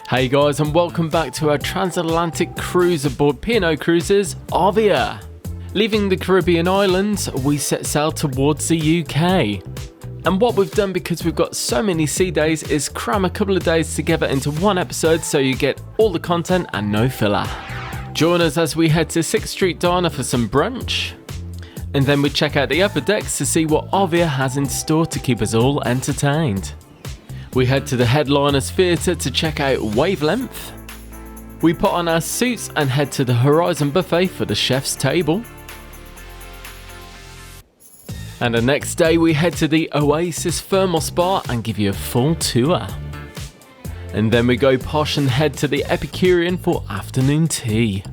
Hey guys, and welcome back to our transatlantic cruise aboard P&O Cruises Arvia. Leaving the Caribbean islands, we set sail towards the UK. And what we've done, because we've got so many sea days, is cram a couple of days together into one episode so you get all the content and no filler. Join us as we head to 6th Street Diner for some brunch. And then we check out the upper decks to see what Arvia has in store to keep us all entertained. We head to the Headliners Theatre to check out Wavelengh. We put on our suits and head to the Horizon Buffet for the chef's table. And the next day we head to the Oasis Thermal Spa and give you a full tour. And then we go posh and head to the Epicurean for afternoon tea.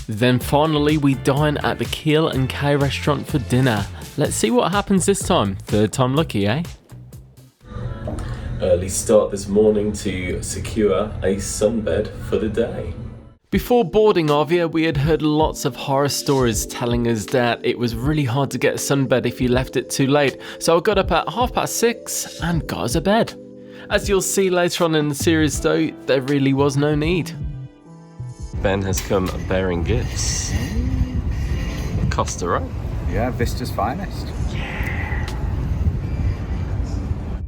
Then finally we dine at the Keel Cow restaurant for dinner. Let's see what happens this time. Third time lucky, eh? Early start this morning to secure a sunbed for the day. Before boarding Arvia, we had heard lots of horror stories telling us that it was really hard to get a sunbed if you left it too late. So I got up at 6:30 and got us a bed. As you'll see later on in the series though, there really was no need. Ben has come bearing gifts. Costa, right? Yeah, Vista's finest.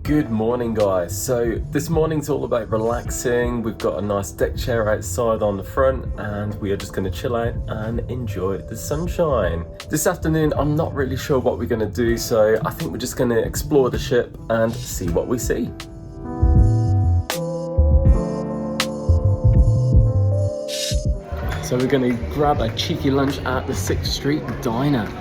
Good morning guys. So this morning's all about relaxing. We've got a nice deck chair outside on the front and we are just going to chill out and enjoy the sunshine. This afternoon I'm not really sure what we're going to do, so I think we're just going to explore the ship and see what we see. So we're going to grab a cheeky lunch at the 6th Street Diner.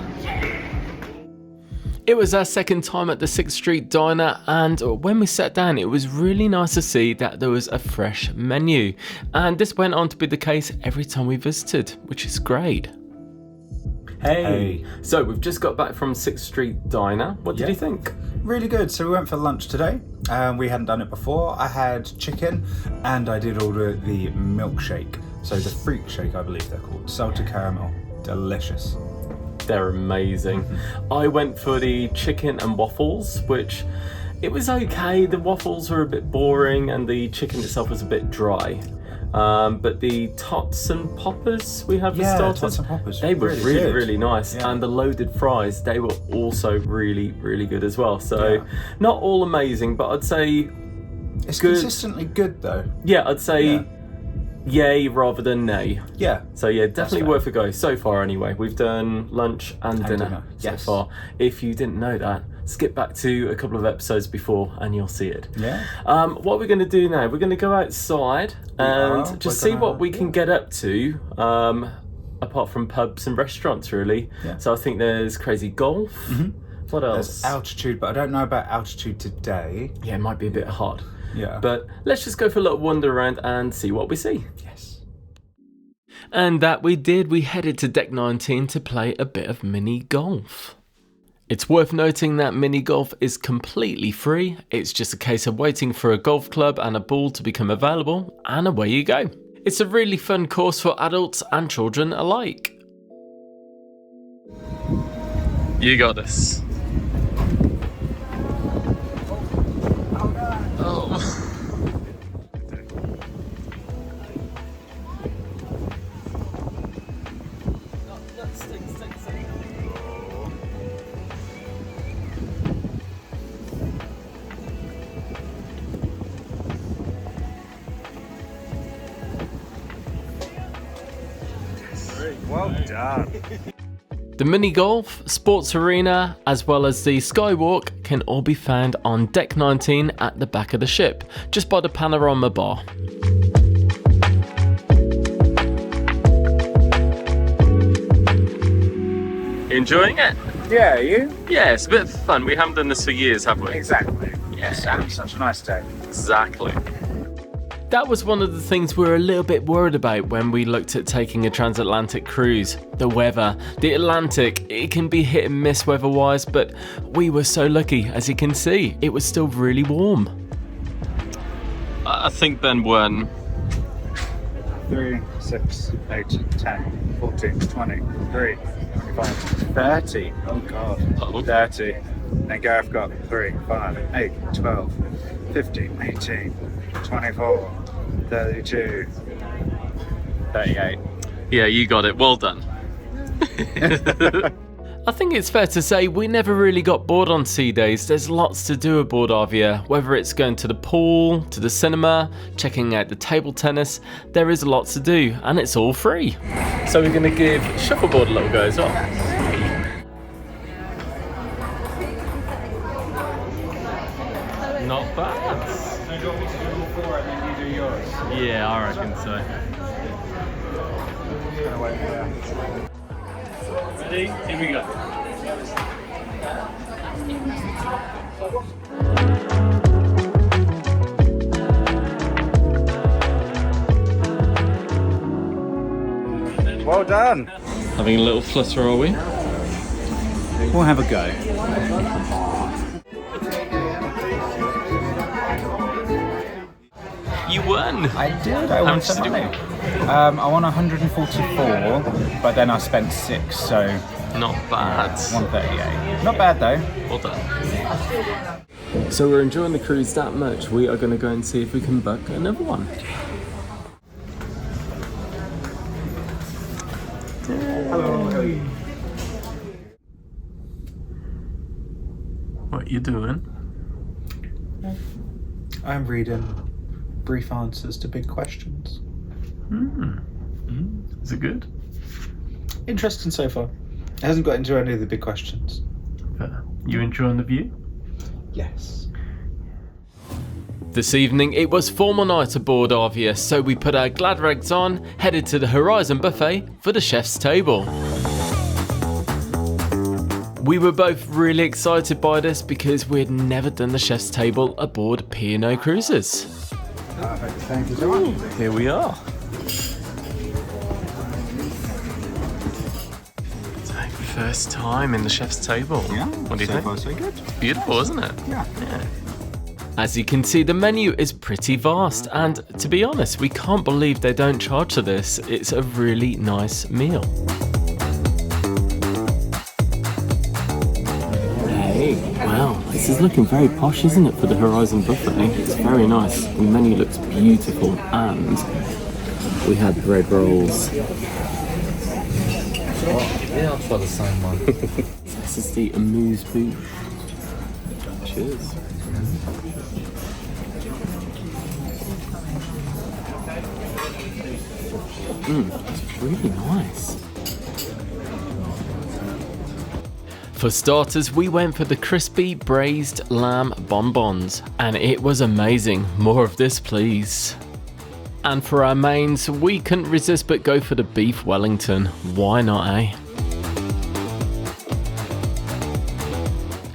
It was our second time at the 6th Street Diner, and when we sat down it was really nice to see that there was a fresh menu, and this went on to be the case every time we visited, which is great. Hey. So we've just got back from 6th Street Diner. What did you think? Really good. So we went for lunch today. We hadn't done it before. I had chicken and I did order the milkshake. So the freak shake, I believe they're called. Salted caramel. Delicious. They're amazing. I went for the chicken and waffles, which it was okay. The waffles were a bit boring and the chicken itself was a bit dry. But the tots and poppers we have for starters, tots and poppers, they were really nice. Yeah. And the loaded fries, they were also really good as well. So not all amazing, but I'd say it's good. Consistently good though. Yeah, I'd say yay rather than nay. Yeah. So yeah, definitely worth a go so far anyway. We've done lunch and dinner so far. If you didn't know that, skip back to a couple of episodes before and you'll see it. Yeah. What we're going to do now, we're going to go outside and just see what we can get up to, apart from pubs and restaurants really. Yeah. So I think there's crazy golf. What else? There's altitude, but I don't know about altitude today. Yeah, it might be a bit hot. Yeah. But let's just go for a little wander around and see what we see. Yes. And that we did. We headed to deck 19 to play a bit of mini golf. It's worth noting that mini golf is completely free. It's just a case of waiting for a golf club and a ball to become available, and away you go. It's a really fun course for adults and children alike. You got this. Well done. The mini golf, sports arena, as well as the skywalk can all be found on deck 19 at the back of the ship, just by the panorama bar. Enjoying it? Yeah, you? Yeah, it's a bit of fun. We haven't done this for years, have we? Exactly. Yeah. Such a nice day. Exactly. That was one of the things we were a little bit worried about when we looked at taking a transatlantic cruise. The weather. The Atlantic, it can be hit and miss weather-wise, but we were so lucky. As you can see, it was still really warm. I think Ben won. 3, 6, 8, 10, 14, 20, 3, 25, 30. Oh God. 30. Then Gareth got 3, 5, 8, 12, 15, 18, 24, 32. 38. Yeah, you got it. Well done. I think it's fair to say we never really got bored on sea days. There's lots to do aboard Arvia, whether it's going to the pool, to the cinema, checking out the table tennis. There is lots to do, and it's all free. So we're going to give shuffleboard a little go as well. Not bad. So do you want me to do all four and then you do yours? Yeah, I reckon so. Ready? Here we go. Well done. Having a little flutter, are we? We'll have a go. You won! I did. I won some money. I won 144, but then I spent 6, so Not bad. 138. Not bad though. Well done. So we're enjoying the cruise that much, we are going to go and see if we can book another one. Hello. What you doing? I'm reading brief answers to big questions. Is it good? Interesting so far. It hasn't got into any of the big questions. You enjoying the view? Yes. This evening it was formal night aboard Arvia, so we put our glad rags on, headed to the Horizon Buffet for the chef's table. We were both really excited by this because we had never done the chef's table aboard P&O Cruises. Perfect. Thank you so much. Here we are. First time in the chef's table. Yeah. What do you so think? far so good. It's beautiful, isn't it? Yeah. As you can see, the menu is pretty vast, and to be honest, we can't believe they don't charge for this. It's a really nice meal. Hey, wow, this is looking very posh, isn't it, for the Horizon Buffet? It's very nice. The menu looks beautiful, and we had bread rolls. Yeah, I'll try the same one. This is the amuse-bouche. Cheers. It's really nice. For starters, we went for the crispy braised lamb bonbons, and it was amazing. More of this, please. And for our mains, we couldn't resist but go for the beef Wellington. Why not, eh?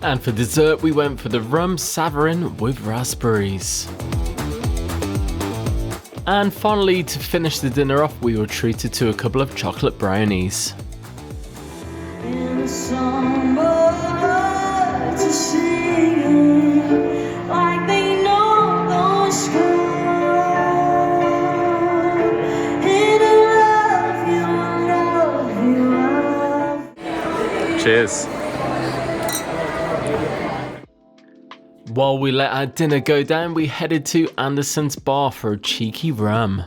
And for dessert, we went for the rum savarin with raspberries. And finally, to finish the dinner off, we were treated to a couple of chocolate brownies. In the summer, birds are singing like they know the sky. Cheers. While we let our dinner go down, we headed to Anderson's bar for a cheeky rum.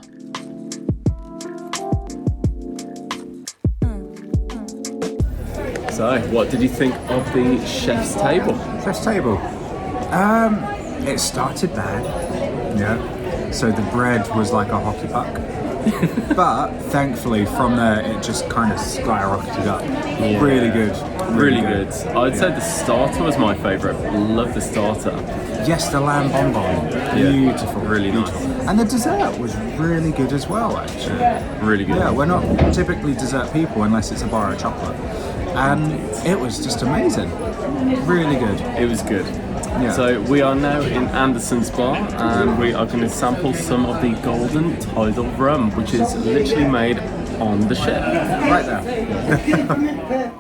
So, what did you think of the chef's table? Chef's table. It started bad. Yeah. So the bread was like a hockey puck. But thankfully from there it just kind of skyrocketed up. Yeah. Really good. Really good. I'd say the starter was my favourite. Love the starter. Yes, the lamb bonbon. Beautiful. Really beautiful. nice. And the dessert was really good as well, actually. Really good. Yeah, we're not typically dessert people unless it's a bar of chocolate. And it was just amazing. Really good. It was good. Yeah. So we are now in Anderson's bar, and we are going to sample some of the golden tidal rum, which is literally made on the ship. Right there.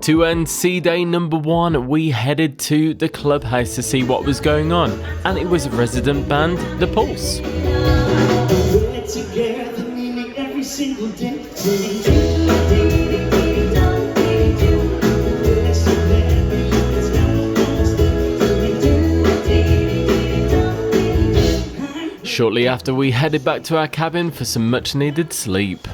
To end sea day number 1, we headed to the clubhouse to see what was going on, and it was resident band The Pulse. We're together nearly every single day. Shortly after, we headed back to our cabin for some much needed sleep.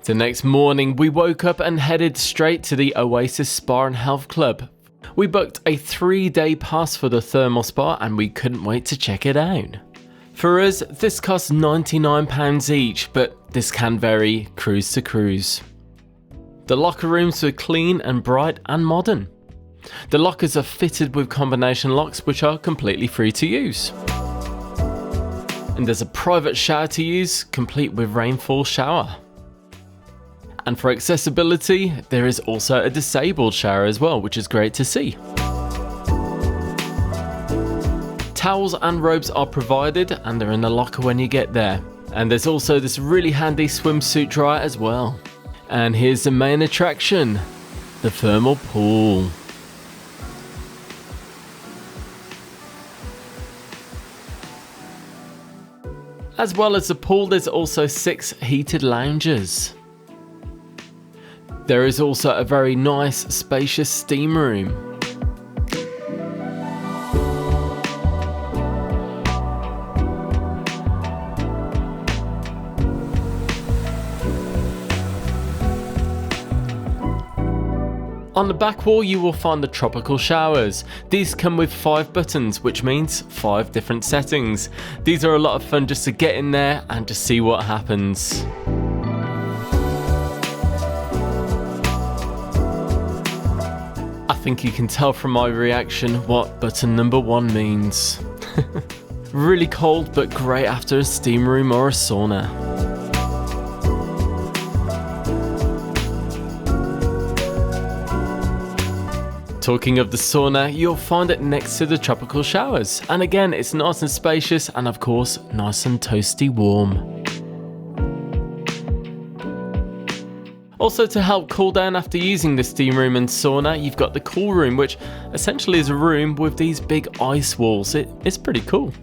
The next morning, we woke up and headed straight to the Oasis Spa and Health Club. We booked a 3-day pass for the thermal spa and we couldn't wait to check it out. For us, this costs £99 each, but this can vary cruise to cruise. The locker rooms were clean and bright and modern. The lockers are fitted with combination locks which are completely free to use. And there's a private shower to use, complete with rainfall shower. And for accessibility, there is also a disabled shower as well, which is great to see. Towels and robes are provided and they're in the locker when you get there. And there's also this really handy swimsuit dryer as well. And here's the main attraction, the thermal pool. As well as the pool, there's also 6 heated lounges. There is also a very nice, spacious steam room. On the back wall you will find the tropical showers. These come with 5 buttons, which means 5 different settings. These are a lot of fun just to get in there and just see what happens. I think you can tell from my reaction what button number 1 means. Really cold but great after a steam room or a sauna. Talking of the sauna, you'll find it next to the tropical showers, and again it's nice and spacious and of course nice and toasty warm. Also, to help cool down after using the steam room and sauna, you've got the cool room, which essentially is a room with these big ice walls. It's pretty cool.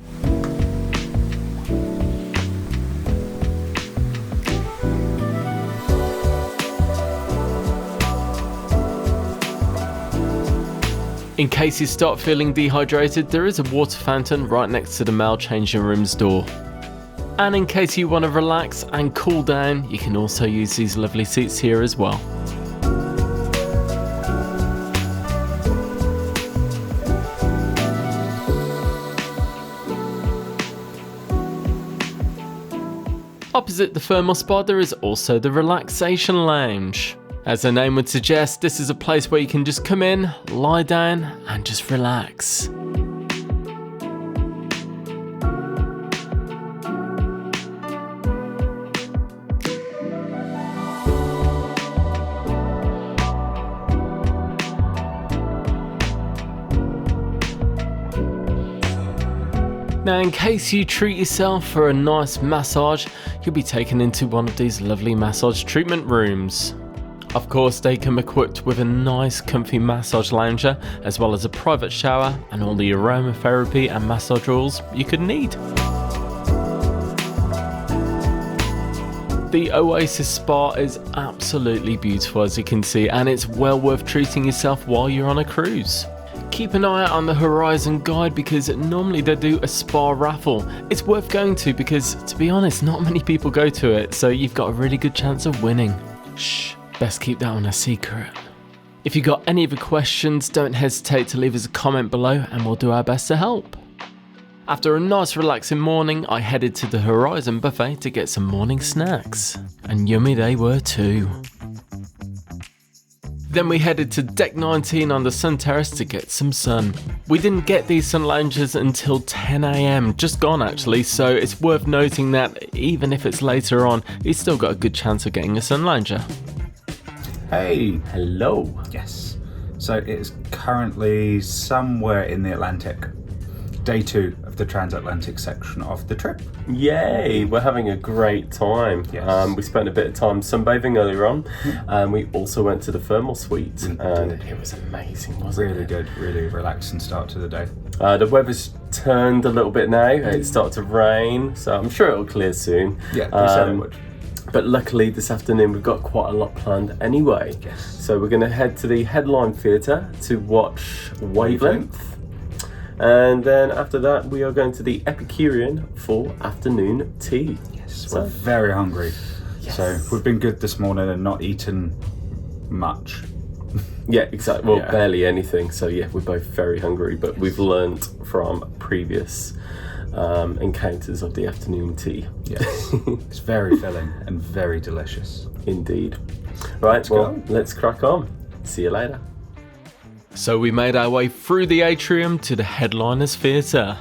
In case you start feeling dehydrated, there is a water fountain right next to the male changing room's door. And in case you want to relax and cool down, you can also use these lovely seats here as well. Opposite the thermal spa, there is also the relaxation lounge. As the name would suggest, this is a place where you can just come in, lie down and just relax. Now, in case you treat yourself for a nice massage, you'll be taken into one of these lovely massage treatment rooms. Of course, they come equipped with a nice comfy massage lounger, as well as a private shower and all the aromatherapy and massage oils you could need. The Oasis Spa is absolutely beautiful, as you can see, and it's well worth treating yourself while you're on a cruise. Keep an eye out on the Horizon guide because normally they do a spa raffle. It's worth going to because, to be honest, not many people go to it, so you've got a really good chance of winning. Shh. Best keep that one a secret. If you got any other questions, don't hesitate to leave us a comment below and we'll do our best to help. After a nice relaxing morning, I headed to the Horizon buffet to get some morning snacks. And yummy they were too. Then we headed to deck 19 on the sun terrace to get some sun. We didn't get these sun loungers until 10 AM, just gone actually, so it's worth noting that even if it's later on, you've still got a good chance of getting a sun lounger. Hey! Hello! Yes. So it is currently somewhere in the Atlantic. Day 2 of the transatlantic section of the trip. Yay! We're having a great time. Yes. We spent a bit of time sunbathing earlier on, and we also went to the thermal suite, and did. it was amazing, wasn't Really it? good, really relaxing start to the day. The weather's turned a little bit now. It started to rain, so I'm sure it'll clear soon. Yeah, they said it would. But luckily this afternoon we've got quite a lot planned anyway. Yes. So we're going to head to the Headline Theatre to watch Wavelengh. And then after that, we are going to the Epicurean for afternoon tea. Yes, we're very hungry. Yes. So we've been good this morning and not eaten much. Yeah, exactly. Well, Yeah. barely anything. So yeah, we're both very hungry, but we've learnt from previous encounters of the afternoon tea. Yes, it's very filling and very delicious. Indeed. Right, well, let's crack on. See you later. So we made our way through the atrium to the headliner's theatre.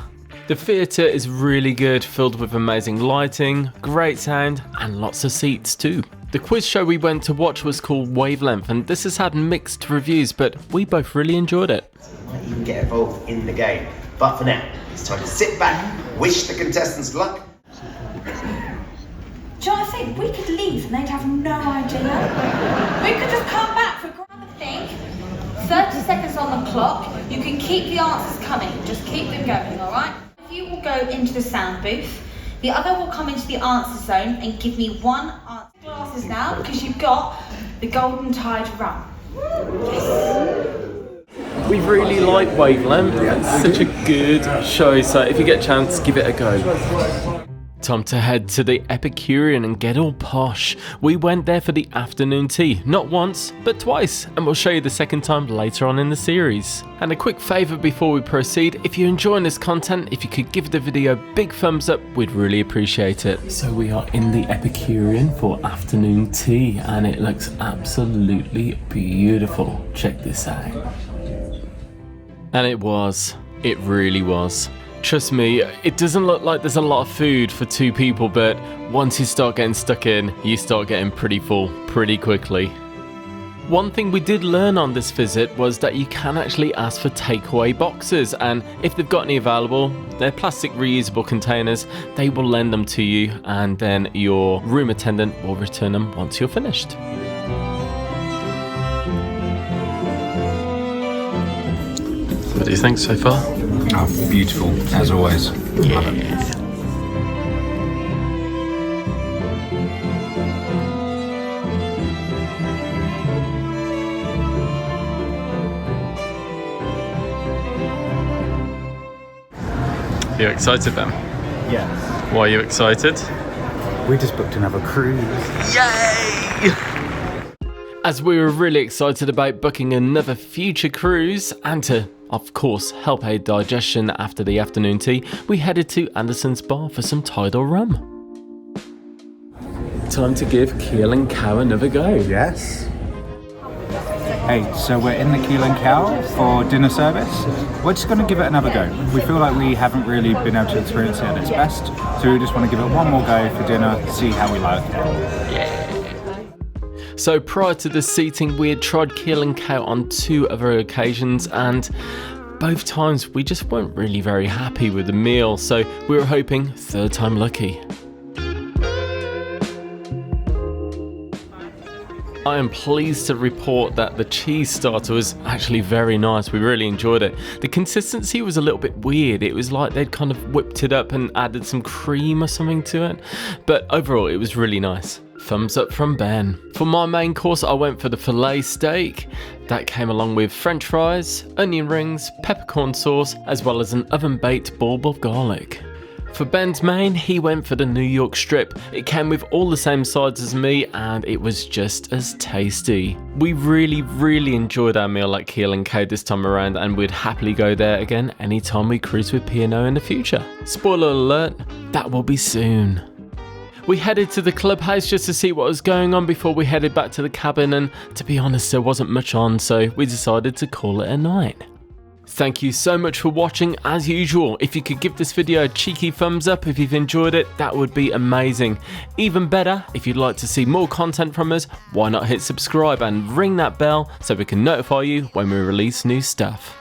The theatre is really good, filled with amazing lighting, great sound, and lots of seats too. The quiz show we went to watch was called Wavelengh, and this has had mixed reviews, but we both really enjoyed it. Might even get involved in the game. But for now, it's time to sit back, wish the contestants luck. Do you know what I think? We could leave and they'd have no idea. We could just come back for grab a think. 30 seconds on the clock. You can keep the answers coming. Just keep them going, alright? You will go into the sound booth. The other will come into the answer zone and give me one answer. Glasses now, because you've got the Golden Tide rum. Yes. We really like Wavelengh. It's such a good show, so if you get a chance, give it a go. Time to head to the Epicurean and get all posh. We went there for the afternoon tea, not once, but twice, and we'll show you the second time later on in the series. And a quick favour before we proceed, if you're enjoying this content, if you could give the video a big thumbs up, we'd really appreciate it. So we are in the Epicurean for afternoon tea, and it looks absolutely beautiful. Check this out. And it really was. Trust me, it doesn't look like there's a lot of food for 2 people, but once you start getting stuck in, you start getting pretty full pretty quickly. One thing we did learn on this visit was that you can actually ask for takeaway boxes, and if they've got any available, they're plastic reusable containers, they will lend them to you, and then your room attendant will return them once you're finished. What do you think so far? Oh, beautiful, as always. Yeah. You excited then? Yes. Why are you excited? We just booked another cruise. Yay! As we were really excited about booking another future cruise and to, of course, help aid digestion after the afternoon tea, we headed to Anderson's bar for some tidal rum. Time to give Keel Cow another go. Yes. Hey, so we're in the Keel Cow for dinner service. We're just going to give it another go. We feel like we haven't really been able to experience it at its best, so we just want to give it one more go for dinner, see how we like it. So prior to the seating, we had tried Keel Cow on 2 other occasions, and both times we just weren't really very happy with the meal, so we were hoping 3rd time lucky. I am pleased to report that the cheese starter was actually very nice. We really enjoyed it. The consistency was a little bit weird. It was like they'd kind of whipped it up and added some cream or something to it. But overall, it was really nice. Thumbs up from Ben. For my main course, I went for the filet steak. That came along with french fries, onion rings, peppercorn sauce, as well as an oven-baked bulb of garlic. For Ben's main, he went for the New York strip. It came with all the same sides as me, and it was just as tasty. We really enjoyed our meal at Keel Cow this time around, and we'd happily go there again anytime we cruise with P&O in the future. Spoiler alert, that will be soon. We headed to the clubhouse just to see what was going on before we headed back to the cabin, and to be honest, there wasn't much on, so we decided to call it a night. Thank you so much for watching. As usual, if you could give this video a cheeky thumbs up if you've enjoyed it, that would be amazing. Even better, if you'd like to see more content from us, why not hit subscribe and ring that bell so we can notify you when we release new stuff.